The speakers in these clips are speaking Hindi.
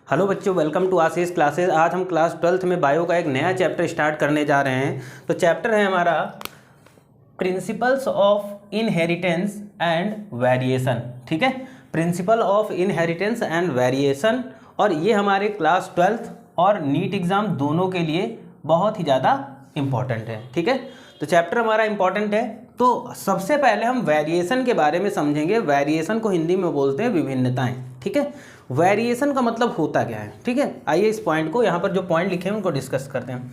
हेलो बच्चों, वेलकम टू आशीष क्लासेस। आज हम क्लास 12th में बायो का एक नया चैप्टर स्टार्ट करने जा रहे हैं। तो चैप्टर है हमारा principles of inheritance and variation. ठीक है, principle of inheritance and variation. और ये हमारे क्लास 12th और नीट एग्ज़ाम दोनों के लिए बहुत ही ज़्यादा इम्पॉर्टेंट है। ठीक है, तो चैप्टर हमारा इम्पॉर्टेंट है। तो सबसे पहले हम वेरिएशन के बारे में समझेंगे। वेरिएशन को हिंदी में बोलते हैं विभिन्नताएं। ठीक है, वेरिएशन का मतलब होता क्या है। ठीक है, आइए इस पॉइंट को, यहाँ पर जो पॉइंट लिखे हैं उनको डिस्कस करते हैं।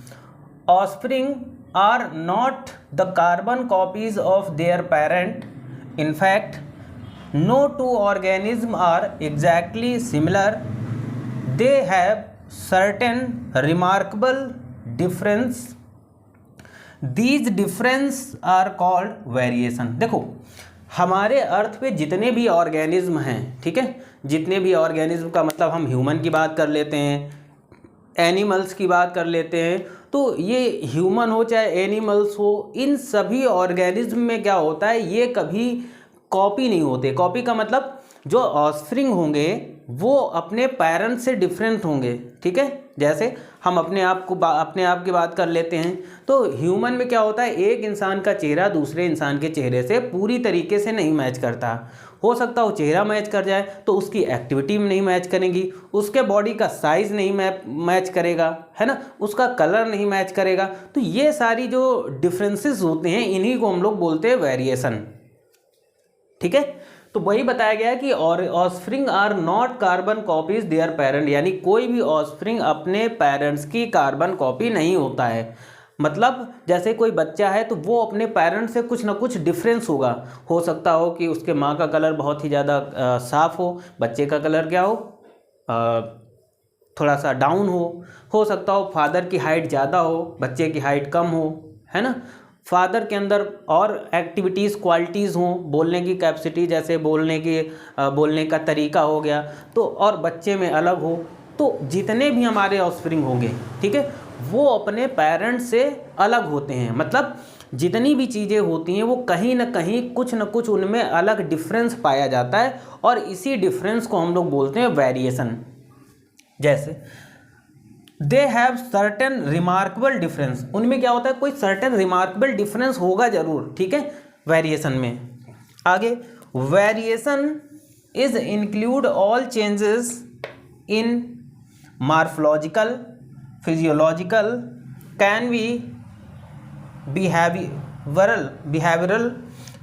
Offspring are not the carbon copies of their parent. In fact no two organism are exactly similar. They have certain remarkable difference. These difference are called variation. देखो, हमारे अर्थ पे जितने भी ऑर्गेनिज्म हैं, ठीक है, जितने भी ऑर्गेनिज्म का मतलब हम ह्यूमन की बात कर लेते हैं, एनिमल्स की बात कर लेते हैं, तो ये ह्यूमन हो चाहे एनिमल्स हो, इन सभी ऑर्गेनिज्म में क्या होता है, ये कभी कॉपी नहीं होते। कॉपी का मतलब जो ऑफस्प्रिंग होंगे वो अपने पेरेंट्स से डिफरेंट होंगे। ठीक है, जैसे हम अपने आप की बात कर लेते हैं, तो ह्यूमन में क्या होता है, एक इंसान का चेहरा दूसरे इंसान के चेहरे से पूरी तरीके से नहीं मैच करता। हो सकता हो चेहरा मैच कर जाए तो उसकी एक्टिविटी में नहीं मैच करेगी, उसके बॉडी का साइज़ नहीं मैच करेगा, है ना, उसका कलर नहीं मैच करेगा। तो ये सारी जो डिफरेंसेस होते हैं इन्हीं को हम लोग बोलते हैं वेरिएशन। ठीक है, तो वही बताया गया है कि offspring are not carbon copies their parent, यानी कोई भी ऑफस्प्रिंग अपने पेरेंट्स की कार्बन कॉपी नहीं होता है। मतलब जैसे कोई बच्चा है तो वो अपने पेरेंट्स से कुछ ना कुछ डिफरेंस होगा। हो सकता हो कि उसके माँ का कलर बहुत ही ज़्यादा साफ़ हो, बच्चे का कलर क्या हो, थोड़ा सा डाउन हो सकता हो फादर की हाइट ज़्यादा हो, बच्चे की हाइट कम हो, है ना। फादर के अंदर और एक्टिविटीज़ क्वालिटीज़ हों, बोलने की कैपेसिटी, जैसे बोलने का तरीका हो गया, तो और बच्चे में अलग हो। तो जितने भी हमारे ऑफस्प्रिंग होंगे, ठीक है, वो अपने पेरेंट्स से अलग होते हैं। मतलब जितनी भी चीज़ें होती हैं वो कहीं ना कहीं कुछ न कुछ उनमें अलग डिफरेंस पाया जाता है, और इसी डिफरेंस को हम लोग बोलते हैं वेरिएशन। जैसे दे हैव सर्टेन रिमार्केबल डिफरेंस, उनमें क्या होता है, कोई सर्टेन रिमार्केबल डिफरेंस होगा जरूर। ठीक है, वेरिएशन में। आगे, variation is include all changes in morphological, physiological, can be behavioural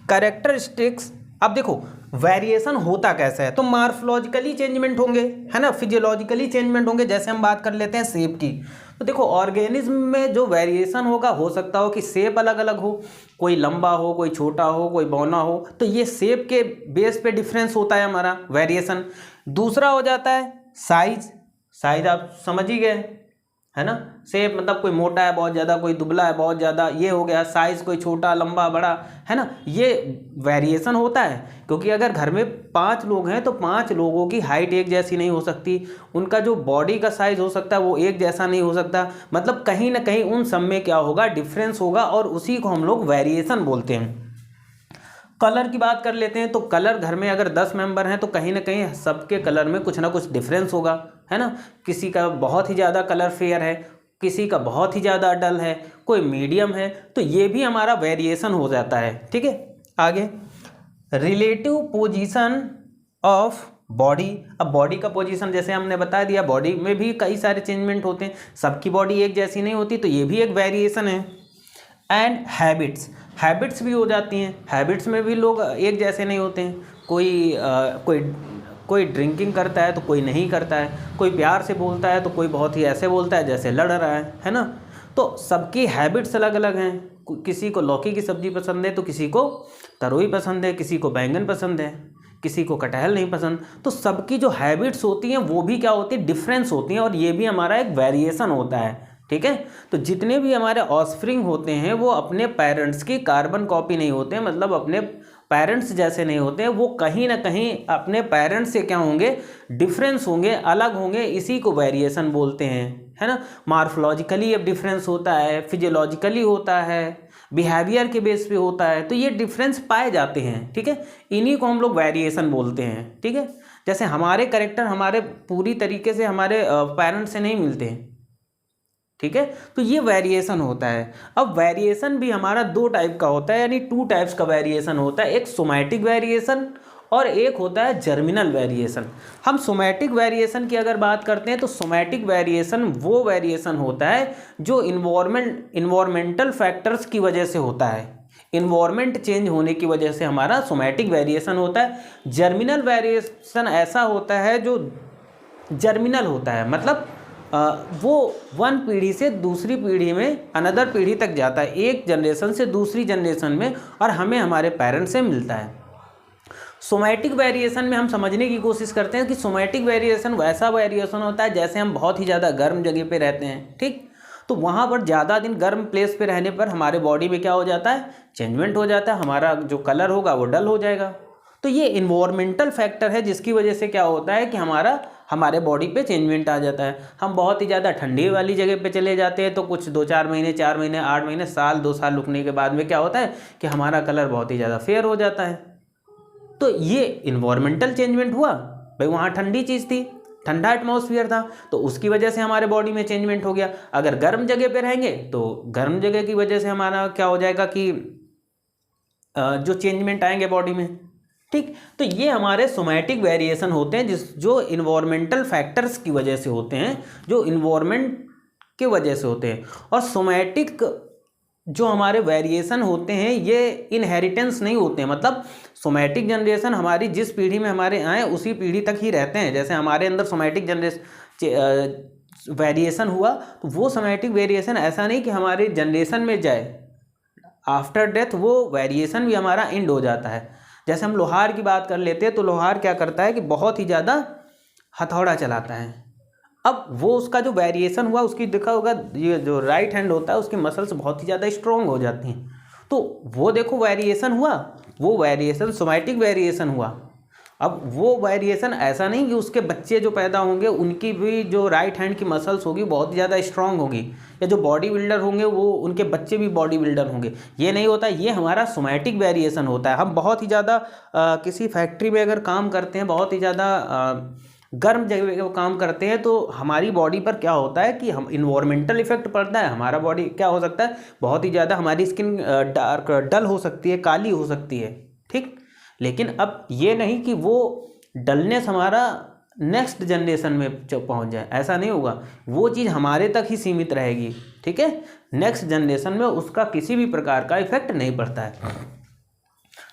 characteristics. अब देखो वेरिएशन होता कैसा है, तो मॉर्फोलॉजिकली चेंजमेंट होंगे, है ना, फिजियोलॉजिकली चेंजमेंट होंगे। जैसे हम बात कर लेते हैं शेप की, तो देखो ऑर्गेनिज्म में जो वेरिएशन होगा, हो सकता हो कि शेप अलग अलग हो, कोई लंबा हो, कोई छोटा हो, कोई बौना हो, तो ये शेप के बेस पे डिफरेंस होता है हमारा वेरिएशन। दूसरा हो जाता है साइज आप समझ ही गए, है ना। शेप मतलब कोई मोटा है बहुत ज़्यादा, कोई दुबला है बहुत ज़्यादा, ये हो गया साइज़, कोई छोटा लंबा बड़ा, है ना, ये वेरिएशन होता है। क्योंकि अगर घर में 5 लोग हैं तो 5 लोगों की हाइट एक जैसी नहीं हो सकती, उनका जो बॉडी का साइज़ हो सकता है वो एक जैसा नहीं हो सकता। मतलब कहीं ना कहीं उन सब में क्या होगा, डिफरेंस होगा, और उसी को हम लोग वेरिएशन बोलते हैं। कलर की बात कर लेते हैं, तो कलर घर में अगर 10 मेंबर हैं तो कहीं ना कहीं सबके कलर में कुछ ना कुछ डिफरेंस होगा, है ना। किसी का बहुत ही ज़्यादा कलर फेयर है, किसी का बहुत ही ज़्यादा डल है, कोई मीडियम है, तो ये भी हमारा वेरिएशन हो जाता है। ठीक है, आगे, रिलेटिव पोजीशन ऑफ बॉडी। अब बॉडी का पोजीशन जैसे हमने बता दिया, बॉडी में भी कई सारे चेंजमेंट होते हैं, सबकी बॉडी एक जैसी नहीं होती, तो ये भी एक वेरिएशन है। एंड हैबिट्स भी हो जाती हैं, हैबिट्स में भी लोग एक जैसे नहीं होते हैं। कोई ड्रिंकिंग करता है तो कोई नहीं करता है, कोई प्यार से बोलता है तो कोई बहुत ही ऐसे बोलता है जैसे लड़ रहा है ना। तो सबकी हैबिट्स अलग अलग हैं। किसी को लौकी की सब्ज़ी पसंद है तो किसी को तरोई पसंद है, किसी को बैंगन पसंद है, किसी को कटहल नहीं पसंद। तो सबकी जो हैबिट्स होती हैं वो भी क्या होती है, डिफरेंस होती हैं, और ये भी हमारा एक वेरिएशन होता है। ठीक है, तो जितने भी हमारे ऑफस्प्रिंग होते हैं वो अपने पेरेंट्स की कार्बन कॉपी नहीं होते हैं, मतलब अपने पेरेंट्स जैसे नहीं होते हैं, वो कहीं ना कहीं अपने पेरेंट्स से क्या होंगे, डिफरेंस होंगे, अलग होंगे, इसी को वेरिएशन बोलते हैं, है ना। मॉर्फोलॉजिकली अब डिफरेंस होता है, फिजियोलॉजिकली होता है, बिहेवियर के बेस पे होता है, तो ये डिफरेंस पाए जाते हैं। ठीक है, इन्हीं को हम लोग वेरिएशन बोलते हैं। ठीक है, जैसे हमारे कैरेक्टर हमारे पूरी तरीके से हमारे पेरेंट्स से नहीं मिलते हैं, ठीक है। तो ये वेरिएशन होता है। अब वेरिएशन भी हमारा दो टाइप का होता है, यानी टू टाइप्स का वेरिएशन होता है, एक सोमैटिक वेरिएशन और एक होता है जर्मिनल वेरिएशन। हम सोमैटिक वेरिएशन की अगर बात करते हैं तो सोमैटिक वेरिएशन वो वेरिएशन होता है जो इन्वायरमेंटल फैक्टर्स की वजह से होता है, इन्वायरमेंट चेंज होने की वजह से हमारा सोमैटिक वेरिएशन होता है। जर्मिनल वेरिएशन ऐसा होता है जो जर्मिनल होता है, मतलब वो वन पीढ़ी से दूसरी पीढ़ी में, अनदर पीढ़ी तक जाता है, एक जनरेशन से दूसरी जनरेशन में, और हमें हमारे पेरेंट्स से मिलता है। सोमैटिक वेरिएशन में हम समझने की कोशिश करते हैं कि सोमैटिक वेरिएशन वैसा वेरिएशन होता है जैसे हम बहुत ही ज़्यादा गर्म जगह पे रहते हैं, ठीक, तो वहाँ पर ज़्यादा दिन गर्म प्लेस पे रहने पर हमारे बॉडी में क्या हो जाता है, चेंजमेंट हो जाता है, हमारा जो कलर होगा वो डल हो जाएगा। तो ये इन्वायरमेंटल फैक्टर है जिसकी वजह से क्या होता है कि हमारे बॉडी पे चेंजमेंट आ जाता है। हम बहुत ही ज़्यादा ठंडी वाली जगह पे चले जाते हैं तो कुछ 2-4 महीने, 4 महीने, 8 महीने, साल, 2 साल रुकने के बाद में क्या होता है कि हमारा कलर बहुत ही ज़्यादा फेयर हो जाता है। तो ये इन्वायरमेंटल चेंजमेंट हुआ, भाई वहाँ ठंडी चीज़ थी, ठंडा एटमॉस्फेयर था, तो उसकी वजह से हमारे बॉडी में चेंजमेंट हो गया। अगर गर्म जगह पे रहेंगे तो गर्म जगह की वजह से हमारा क्या हो जाएगा कि जो चेंजमेंट आएंगे बॉडी में, ठीक। तो ये हमारे सोमैटिक वेरिएशन होते हैं जो इन्वायरमेंटल फैक्टर्स की वजह से होते हैं, जो इन्वायरमेंट के वजह से होते हैं। और सोमैटिक जो हमारे वेरिएशन होते हैं ये इनहेरिटेंस नहीं होते हैं, मतलब सोमैटिक जनरेशन हमारी जिस पीढ़ी में हमारे आए उसी पीढ़ी तक ही रहते हैं। जैसे हमारे अंदर सोमैटिक जनरेशन वेरिएशन हुआ तो वो सोमैटिक वेरिएशन ऐसा नहीं कि हमारे जनरेशन में जाए, आफ्टर डेथ वो वेरिएशन भी हमारा एंड हो जाता है। जैसे हम लोहार की बात कर लेते हैं तो लोहार क्या करता है कि बहुत ही ज़्यादा हथौड़ा चलाता है। अब वो उसका जो वेरिएशन हुआ उसकी देखा होगा, ये जो राइट हैंड होता है उसकी मसल्स बहुत ही ज़्यादा स्ट्रॉन्ग हो जाती हैं, तो वो देखो वेरिएशन हुआ, वो वेरिएशन सोमैटिक वेरिएशन हुआ। अब वो वेरिएशन ऐसा नहीं कि उसके बच्चे जो पैदा होंगे उनकी भी जो राइट हैंड की मसल्स होगी बहुत ही ज़्यादा स्ट्रांग होगी, या जो बॉडी बिल्डर होंगे वो उनके बच्चे भी बॉडी बिल्डर होंगे, ये नहीं होता। ये हमारा सोमैटिक वेरिएशन होता है। हम बहुत ही ज़्यादा किसी फैक्ट्री में अगर काम करते हैं, बहुत ही ज़्यादा गर्म जगह पे काम करते हैं, तो हमारी बॉडी पर क्या होता है कि हम इन्वायरमेंटल इफेक्ट पड़ता है। हमारा बॉडी क्या हो सकता है, बहुत ही ज़्यादा हमारी स्किन डार्क डल हो सकती है, काली हो सकती है, ठीक। लेकिन अब ये नहीं कि वो डलनेस हमारा नेक्स्ट जनरेशन में पहुंच जाए, ऐसा नहीं होगा। वो चीज़ हमारे तक ही सीमित रहेगी, ठीक है। नेक्स्ट जनरेशन में उसका किसी भी प्रकार का इफेक्ट नहीं पड़ता है।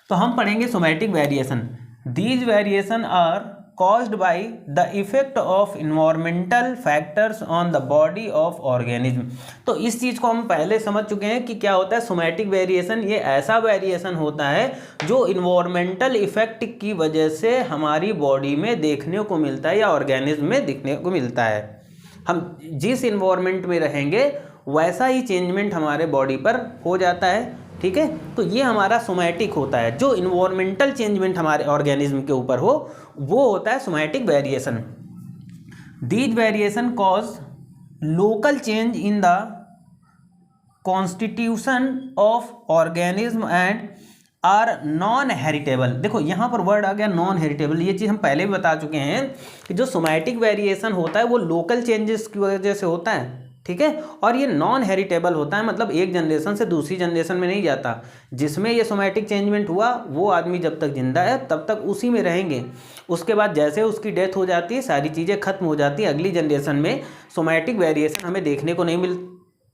तो हम पढ़ेंगे somatic variation. These variation are caused by the effect of environmental factors on the body of organism। तो इस चीज़ को हम पहले समझ चुके हैं कि क्या होता है सोमैटिक वेरिएशन। ये ऐसा वेरिएशन होता है जो इन्वायरमेंटल इफेक्ट की वजह से हमारी बॉडी में देखने को मिलता है या ऑर्गेनिज्म में दिखने को मिलता है। हम जिस इन्वायरमेंट में रहेंगे वैसा ही चेंजमेंट हमारे बॉडी पर हो जाता है, ठीक है। तो ये हमारा सोमैटिक होता है। जो इन्वायरमेंटल चेंजमेंट हमारे ऑर्गेनिज्म के ऊपर हो वो होता है somatic variation. These variation cause local change in the constitution of organism and are non heritable. देखो यहाँ पर वर्ड आ गया नॉन हेरिटेबल। ये चीज़ हम पहले भी बता चुके हैं कि जो सोमैटिक वेरिएशन होता है वो लोकल चेंजेस की वजह से होता है, ठीक है। और ये नॉन हेरिटेबल होता है, मतलब एक जनरेशन से दूसरी जनरेशन में नहीं जाता। जिसमें ये सोमैटिक चेंजमेंट हुआ वो आदमी जब तक जिंदा है तब तक उसी में रहेंगे। उसके बाद जैसे उसकी डेथ हो जाती है सारी चीज़ें खत्म हो जाती है, अगली जनरेशन में सोमैटिक वेरिएशन हमें देखने को नहीं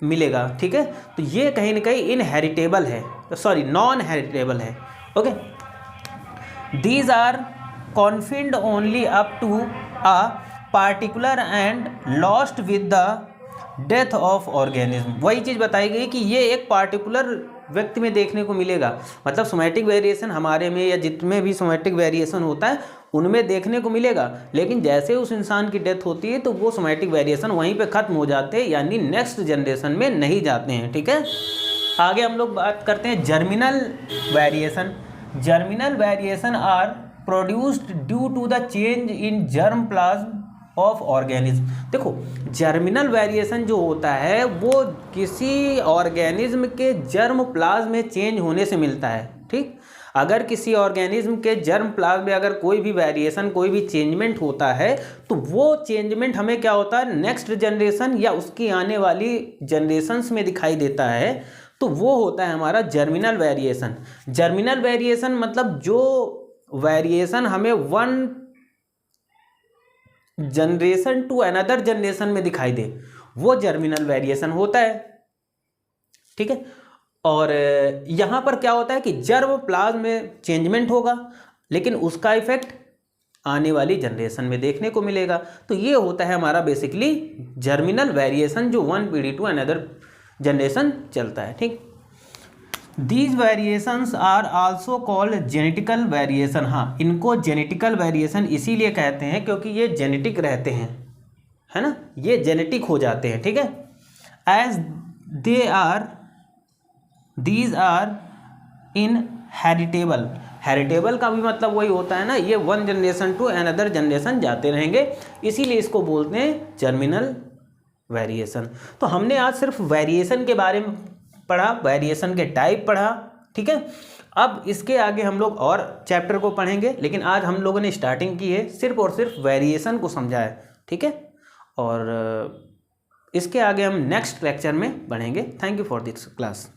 मिलेगा, ठीक है। तो ये कहीं ना कहीं इनहेरिटेबल है, सॉरी नॉन हेरिटेबल है, okay. These are confined only up to a particular and lost with the death of organism. वही चीज़ बताई गई कि ये एक पार्टिकुलर व्यक्ति में देखने को मिलेगा, मतलब सोमैटिक वेरिएशन हमारे में या जितने भी सोमैटिक वेरिएशन होता है उनमें देखने को मिलेगा, लेकिन जैसे उस इंसान की डेथ होती है तो वो सोमैटिक वेरिएशन वहीं पे ख़त्म हो जाते हैं, यानी नेक्स्ट जनरेशन में नहीं जाते हैं, ठीक है। आगे हम लोग बात करते हैं germinal variation. Germinal variation are produced due to the change in germ plasm of organism. देखो जर्मिनल वेरिएशन जो होता है वो किसी ऑर्गेनिज्म के जर्म प्लाज्म में चेंज होने से मिलता है, ठीक। अगर किसी ऑर्गेनिज्म के जर्म प्लाज्म में अगर कोई भी वेरिएशन, कोई भी चेंजमेंट होता है तो वो चेंजमेंट हमें क्या होता है, नेक्स्ट जनरेशन या उसकी आने वाली जनरेशन्स में दिखाई देता है, तो वो होता है हमारा जर्मिनल वेरिएशन। जर्मिनल वेरिएशन मतलब जो वेरिएशन हमें one generation to another generation में दिखाई दे, वो जर्मिनल वेरिएशन होता है। ठीक है, और यहाँ पर क्या होता है कि जर्म प्लाज्म में चेंजमेंट होगा, लेकिन उसका इफेक्ट आने वाली जनरेशन में देखने को मिलेगा। तो ये होता है हमारा बेसिकली जर्मिनल वेरिएशन, जो वन पीढ़ी टू अनदर जनरेशन चलता है। ठीक, these variations are also called genetical variation. हाँ, इनको जेनेटिकल वेरिएशन इसीलिए कहते हैं क्योंकि ये जेनेटिक रहते हैं, है ना, ये जेनेटिक हो जाते हैं। ठीक है, as they are these are inheritable. Heritable का भी मतलब वही होता है ना, ये one generation to another generation जाते रहेंगे, इसीलिए इसको बोलते हैं जर्मिनल वेरिएशन। तो हमने आज सिर्फ वेरिएशन के बारे में पढ़ा, वेरिएशन के टाइप पढ़ा। ठीक है, अब इसके आगे हम लोग और चैप्टर को पढ़ेंगे, लेकिन आज हम लोगों ने स्टार्टिंग की है सिर्फ और सिर्फ वेरिएशन को समझा है। ठीक है, और इसके आगे हम नेक्स्ट लेक्चर में पढ़ेंगे। Thank you for this class.